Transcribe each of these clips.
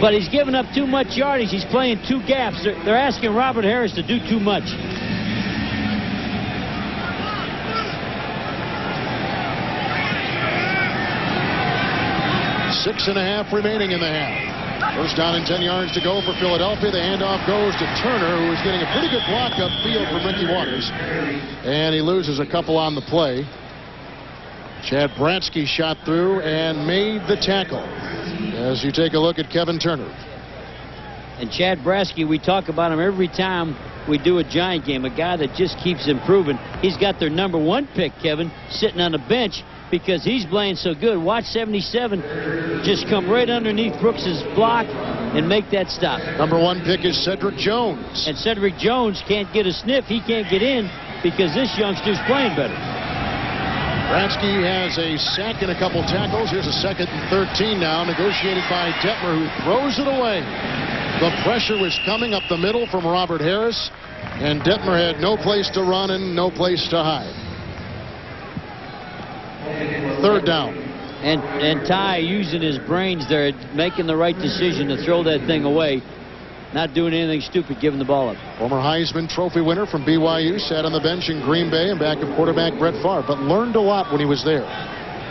but he's giving up too much yardage. He's playing two gaps. They're asking Robert Harris to do too much. Six and a half remaining in the half. First down and 10 yards to go for Philadelphia. The handoff goes to Turner, who is getting a pretty good block upfield from Ricky Waters. And he loses a couple on the play. Chad Bratsky shot through and made the tackle. As you take a look at Kevin Turner. And Chad Bratsky, we talk about him every time we do a Giant game. A guy that just keeps improving. He's got their #1 pick, Kevin, sitting on the bench because he's playing so good. Watch 77 just come right underneath Brooks's block and make that stop. #1 pick is Cedric Jones. And Cedric Jones can't get a sniff. He can't get in because this youngster's playing better. Bratsky has a sack and a couple tackles. Here's a 2nd and 13 now, negotiated by Detmer, who throws it away. The pressure was coming up the middle from Robert Harris, and Detmer had no place to run and no place to hide. 3rd down. And Ty using his brains there, making the right decision to throw that thing away. Not doing anything stupid, giving the ball up. Former Heisman Trophy winner from BYU sat on the bench in Green Bay and back of quarterback Brett Favre, but learned a lot when he was there.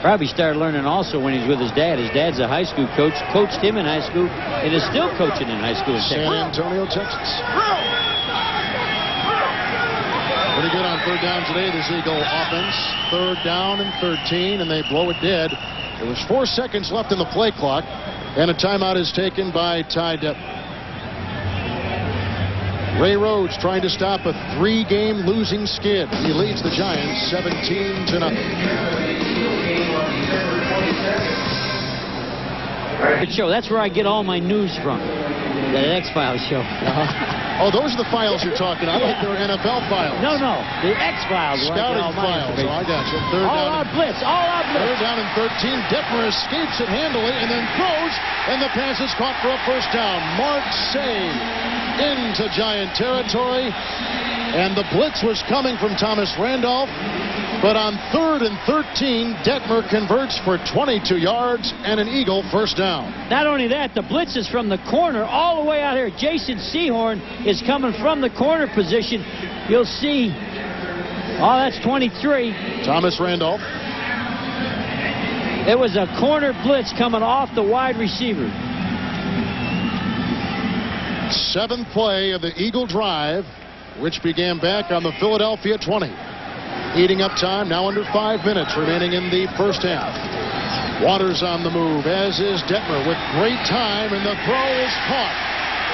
Probably started learning also when he's with his dad. His dad's a high school coach, coached him in high school, and is still coaching in high school in Texas. San Antonio, Texas. Pretty good on 3rd down today, this Eagle offense. 3rd down and 13, and they blow it dead. There was 4 seconds left in the play clock, and a timeout is taken by Ty Detmer. Ray Rhodes trying to stop a 3-game losing skid. He leads the Giants 17-0. Good show. That's where I get all my news from. That X-Files show. Oh, those are the files you're talking about. I think they're NFL files. No, the X-Files. Scouting files. Oh, I got you. All out blitz. 3rd down and 13. Detmer escapes it handily and then throws, and the pass is caught for a first down. Mark Say into Giant territory, and the blitz was coming from Thomas Randolph, but on 3rd and 13, Detmer converts for 22 yards and an Eagle first down. Not only that, the blitz is from the corner all the way out here. Jason Sehorn is coming from the corner position. You'll see, oh, that's 23. Thomas Randolph. It was a corner blitz coming off the wide receiver. 7th play of the Eagle drive, which began back on the Philadelphia 20. Eating up time, now under 5 minutes remaining in the first half. Waters on the move, as is Detmer, with great time, and the throw is caught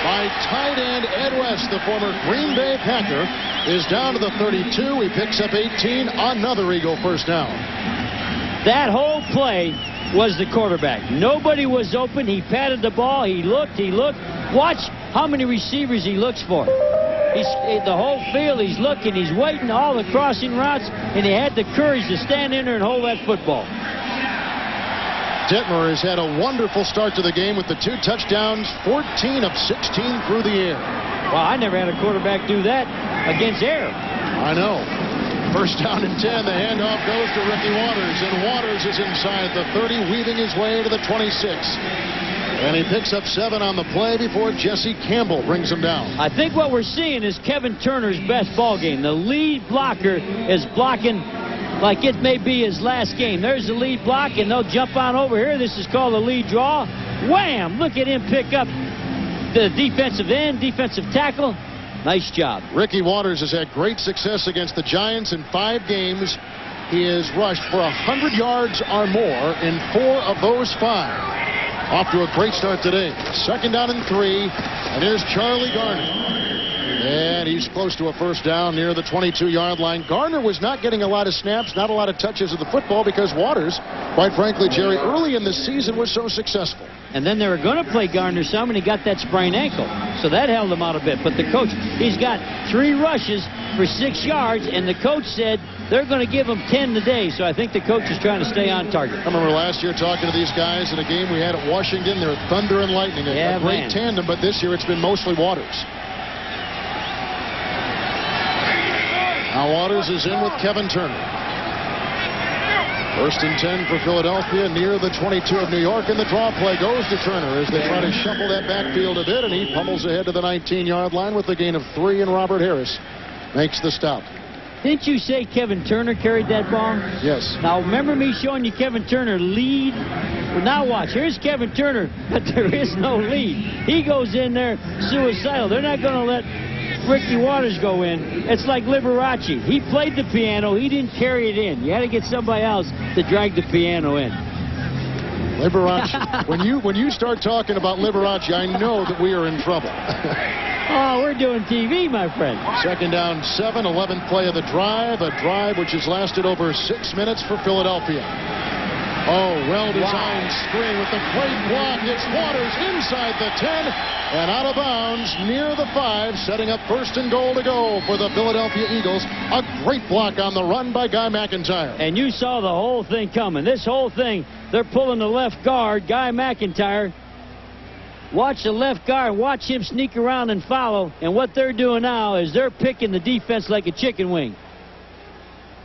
by tight end Ed West. The former Green Bay Packer is down to the 32. He picks up 18. Another Eagle first down. That whole play was the quarterback. Nobody was open. He patted the ball. He looked. Watch how many receivers he looks for. The whole field, he's looking, he's waiting, all the crossing routes, and he had the courage to stand in there and hold that football. Detmer has had a wonderful start to the game with the 2 touchdowns, 14 of 16 through the air. Well, I never had a quarterback do that against air. I know. First down and 10, the handoff goes to Ricky Waters, and Waters is inside the 30, weaving his way to the 26. And he picks up 7 on the play before Jesse Campbell brings him down. I think what we're seeing is Kevin Turner's best ball game. The lead blocker is blocking like it may be his last game. There's the lead block, and they'll jump on over here. This is called a lead draw. Wham! Look at him pick up the defensive end, defensive tackle. Nice job. Ricky Waters has had great success against the Giants in 5 games. He has rushed for 100 yards or more in 4 of those 5. Off to a great start today. 2nd down and 3. And here's Charlie Garner. And he's close to a first down near the 22-yard line. Garner was not getting a lot of snaps, not a lot of touches of the football because Waters, quite frankly, Jerry, early in the season was so successful. And then they were going to play Garner some, and he got that sprained ankle. So that held him out a bit. But the coach, he's got 3 rushes for 6 yards, and the coach said they're going to give him 10 today. So I think the coach is trying to stay on target. I remember last year talking to these guys in a game we had at Washington. They're thunder and lightning, a great tandem, but this year it's been mostly Waters. Now Waters is in with Kevin Turner. First and 10 for Philadelphia near the 22 of New York, and the draw play goes to Turner as they try to shuffle that backfield a bit, and he pummels ahead to the 19-yard line with a gain of 3, and Robert Harris makes the stop. Didn't you say Kevin Turner carried that ball? Yes. Now, remember me showing you Kevin Turner lead? Well, now watch. Here's Kevin Turner, but there is no lead. He goes in there suicidal. They're not going to let Ricky Waters go in. It's like Liberace. He played the piano. He didn't carry it in. You had to get somebody else to drag the piano in. Liberace. when you start talking about Liberace, I know that we are in trouble. Oh, we're doing TV, my friend. Second down 7, 11th play of the drive. A drive which has lasted over 6 minutes for Philadelphia. Oh, well-designed screen with the great block. It's Waters inside the 10 and out of bounds near the 5, setting up first and goal to go for the Philadelphia Eagles. A great block on the run by Guy McIntyre. And you saw the whole thing coming. This whole thing, they're pulling the left guard, Guy McIntyre. Watch the left guard. Watch him sneak around and follow. And what they're doing now is they're picking the defense like a chicken wing.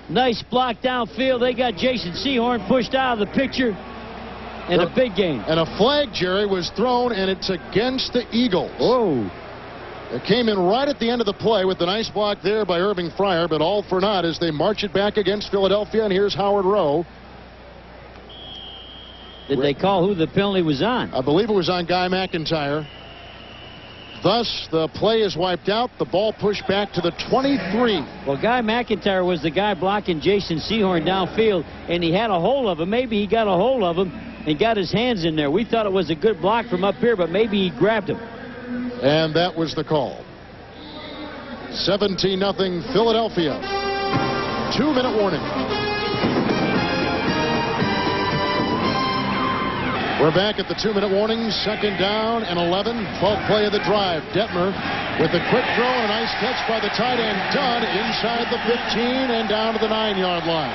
Nice block downfield. They got Jason Sehorn pushed out of the picture. And a big game. And a flag, Jerry, was thrown, and it's against the Eagles. Whoa. It came in right at the end of the play with the nice block there by Irving Fryer, but all for naught as they march it back against Philadelphia. And here's Howard Rowe. Did they call who the penalty was on? I believe it was on Guy McIntyre. Thus, the play is wiped out. The ball pushed back to the 23. Well, Guy McIntyre was the guy blocking Jason Sehorn downfield, and he had a hold of him. Maybe he got a hold of him and got his hands in there. We thought it was a good block from up here, but maybe he grabbed him. And that was the call. 17-0 Philadelphia. 2-minute warning. We're back at the 2-minute warning. Second down and 11. 12th play of the drive. Detmer with a quick throw and a nice catch by the tight end Dunn inside the 15 and down to the 9-yard line.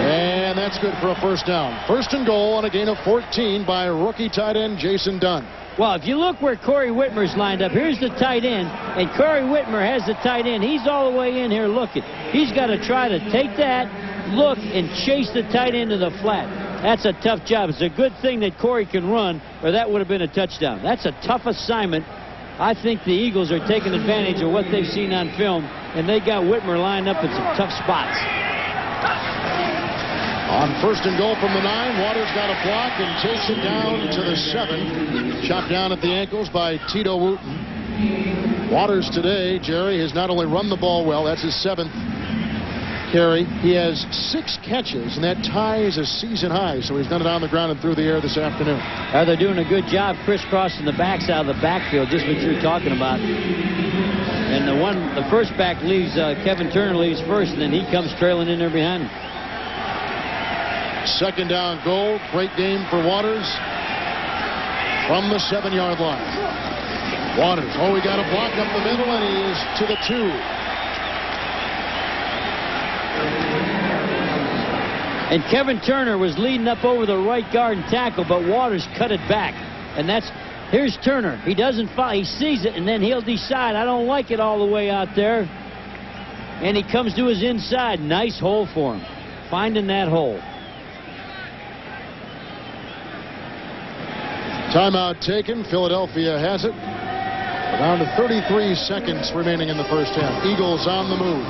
And that's good for a first down. First and goal on a gain of 14 by rookie tight end Jason Dunn. Well, if you look where Corey Whitmer's lined up, here's the tight end, and Corey Whitmer has the tight end. He's all the way in here looking. He's got to try to take that, look, and chase the tight end to the flat. That's a tough job. It's a good thing that Corey can run, or that would have been a touchdown. That's a tough assignment. I think the Eagles are taking advantage of what they've seen on film, and they got Whitmer lined up in some tough spots. On first and goal from the 9, Waters got a block and takes it down to the 7. Chopped down at the ankles by Tito Wooten. Waters today, Jerry, has not only run the ball well, that's his 7th carry. He has 6 catches, and that ties a season high, so he's done it on the ground and through the air this afternoon. They're doing a good job crisscrossing the backs out of the backfield, just what you're talking about. And the first back leaves, Kevin Turner leaves first, and then he comes trailing in there behind him. Second down goal. Great game for Waters from the 7-yard line. Waters, he got a block up the middle, and he is to the 2. And Kevin Turner was leading up over the right guard and tackle, but Waters cut it back. And here's Turner. He doesn't follow. He sees it, and then he'll decide, I don't like it all the way out there. And he comes to his inside. Nice hole for him. Finding that hole. Timeout taken. Philadelphia has it. Down to 33 seconds remaining in the first half. Eagles on the move.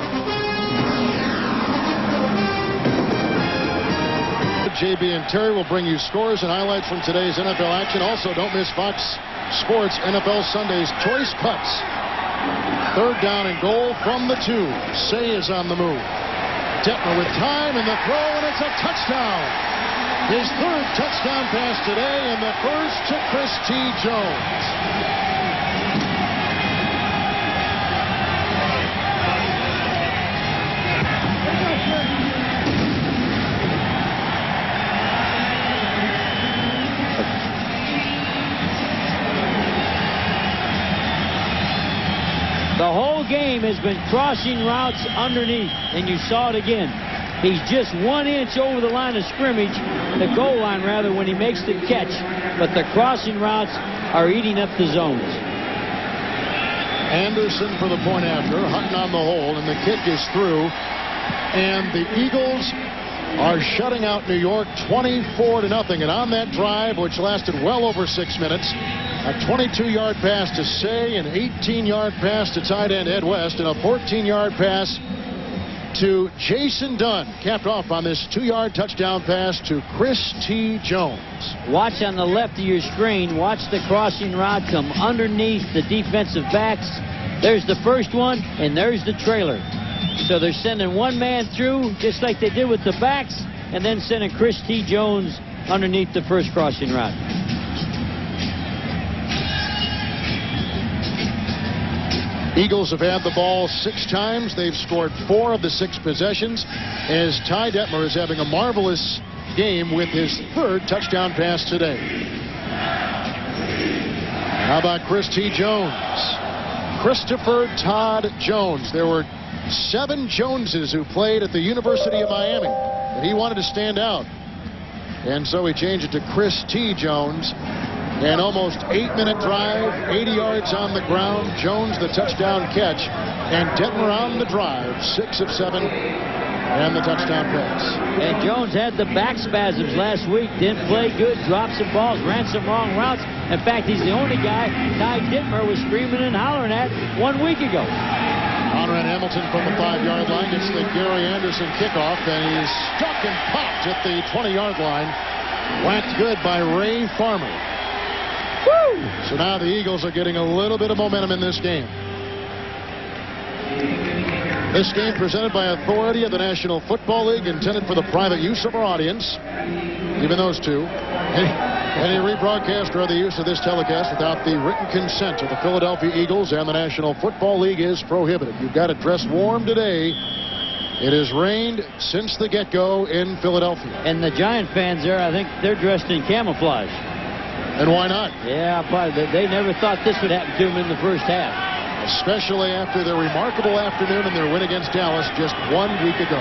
JB and Terry will bring you scores and highlights from today's NFL action. Also, don't miss Fox Sports NFL Sunday's Choice Cuts. Third down and goal from the 2. Say is on the move. Detmer with time and the throw, and it's a touchdown. His 3rd touchdown pass today, and the first to Chris T. Jones. The whole game has been crossing routes underneath, and you saw it again. He's just 1 inch over the line of scrimmage, the goal line rather, when he makes the catch. But the crossing routes are eating up the zones. Anderson for the point after, Hutton on the hold, and the kick is through. And the Eagles are shutting out New York 24-0. And on that drive, which lasted well over 6 minutes, a 22-yard pass to Say, an 18-yard pass to tight end Ed West, and a 14-yard pass to Jason Dunn, capped off on this 2-yard touchdown pass to Chris T. Jones. Watch on the left of your screen. Watch the crossing route come underneath the defensive backs. There's the first one, and there's the trailer. So they're sending one man through, just like they did with the backs, and then sending Chris T. Jones underneath the first crossing route. Eagles have had the ball 6 times. They've scored 4 of the 6 possessions, as Ty Detmer is having a marvelous game with his 3rd touchdown pass today. How about Chris T. Jones? Christopher Todd Jones. There were 7 Joneses who played at the University of Miami, and he wanted to stand out. And so he changed it to Chris T. Jones. An almost 8-minute drive, 80 yards on the ground. Jones the touchdown catch, and Detmer on the drive, 6 of 7, and the touchdown pass. And Jones had the back spasms last week. Didn't play good, dropped some balls, ran some wrong routes. In fact, he's the only guy Ty Detmer was screaming and hollering at 1 week ago. Conrad Hamilton from the 5-yard line gets the Gary Anderson kickoff, and he's stuck and popped at the 20-yard line. Whacked good by Ray Farmer. Woo! So now the Eagles are getting a little bit of momentum in this game. This game presented by authority of the National Football League, intended for the private use of our audience. Even those two. Any rebroadcast or other use of this telecast without the written consent of the Philadelphia Eagles and the National Football League is prohibited. You've got to dress warm today. It has rained since the get-go in Philadelphia. And the Giant fans there, I think they're dressed in camouflage. And why not? Yeah, but they never thought this would happen to them in the first half. Especially after their remarkable afternoon and their win against Dallas just 1 week ago.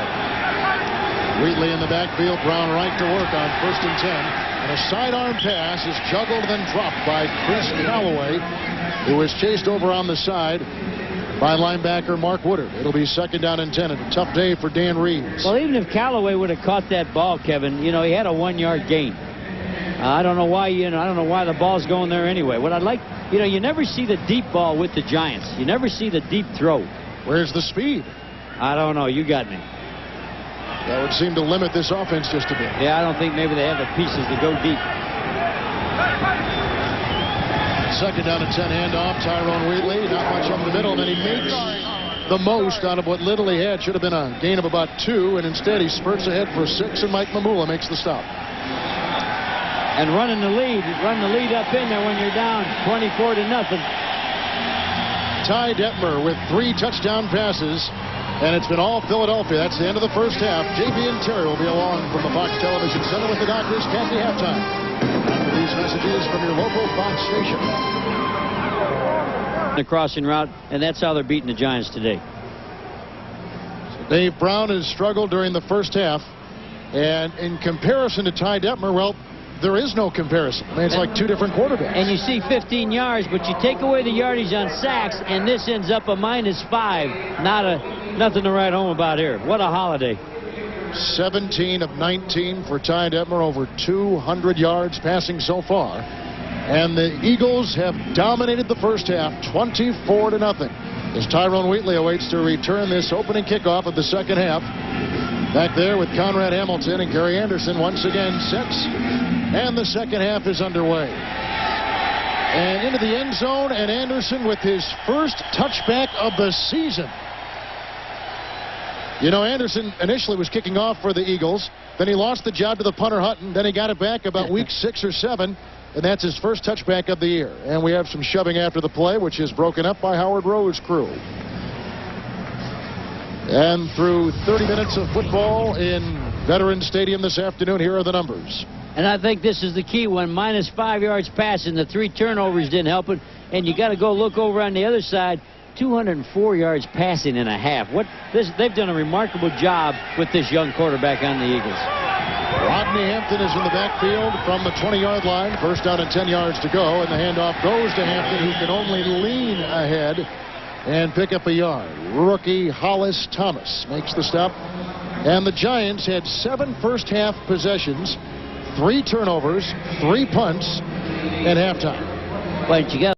Wheatley in the backfield, Brown right to work on 1st and 10. And a sidearm pass is juggled and then dropped by Chris Callaway, who was chased over on the side by linebacker Mark Woodard. It'll be 2nd down and 10, and a tough day for Dan Reeves. Well, even if Callaway would have caught that ball, Kevin, you know, he had a 1-yard gain. I don't know why, I don't know why the ball's going there anyway. What I'd like, you never see the deep ball with the Giants. You never see the deep throw. Where's the speed? I don't know. You got me. That would seem to limit this offense just a bit. Yeah, I don't think maybe they have the pieces to go deep. 2nd down and 10 handoff. Tyrone Wheatley, not much up the middle, and then he makes the most out of what little he had. Should have been a gain of about 2, and instead he spurts ahead for 6, and Mike Mamula makes the stop. And run the lead up in there when you're down 24-0. Ty Detmer with 3 touchdown passes, and it's been all Philadelphia. That's the end of the first half. JB and Terry will be along from the Fox Television Center with the Doctors. Can't be halftime. After these messages from your local Fox station. The crossing route, and that's how they're beating the Giants today. So Dave Brown has struggled during the first half, and in comparison to Ty Detmer, well, there is no comparison. I mean, it's like 2 different quarterbacks. And you see 15 yards, but you take away the yardage on sacks, and this ends up a -5. Nothing to write home about here. What a holiday. 17 of 19 for Ty Detmer, over 200 yards passing so far. And the Eagles have dominated the first half, 24-0. As Tyrone Wheatley awaits to return this opening kickoff of the second half. Back there with Conrad Hamilton, and Gary Anderson once again sets. And the second half is underway. And into the end zone, and Anderson with his first touchback of the season. You know, Anderson initially was kicking off for the Eagles. Then he lost the job to the punter Hutton. Then he got it back about week 6 or 7. And that's his first touchback of the year. And we have some shoving after the play, which is broken up by Howard Rowe's crew. And through 30 minutes of football in Veterans Stadium this afternoon, here are the numbers. And I think this is the key one. -5 yards passing. The 3 turnovers didn't help it. And you got to go look over on the other side. 204 yards passing in a half. They've done a remarkable job with this young quarterback on the Eagles. Rodney Hampton is in the backfield from the 20-yard line. 1st down and 10 yards to go. And the handoff goes to Hampton, who can only lean ahead and pick up a yard. Rookie Hollis Thomas makes the stop And the Giants had 7 first-half possessions, 3 turnovers, 3 punts at halftime. But you got